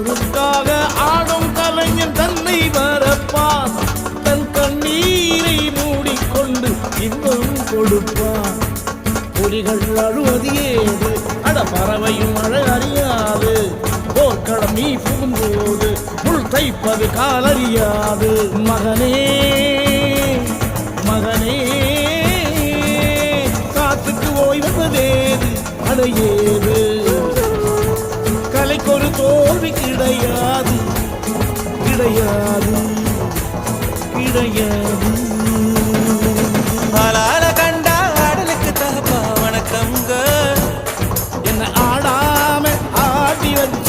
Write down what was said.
ஊருக்காக ஆடும் கலைஞன் தன்னை வரப்பான் தன் கண்ணீரை மூடிக்கொண்டு இன்பம் கொடுப்பான் புலிகள் அழுவது ஏது அட பறவையும் மழ அறியாது போர்க்களம் நீ புகும்போது முள் தைப்பது காலறியாது மகனே மகனே காத்துக்கு ஓய்வதேது அடையேது கலைக்கொரு தோல்வி கிடையாது கிடையாது கிடையாது ஆளால கண்டா ஆடலுக்கு தகப்பா வணக்கங்க என்ன ஆடாம ஆடி வச்ச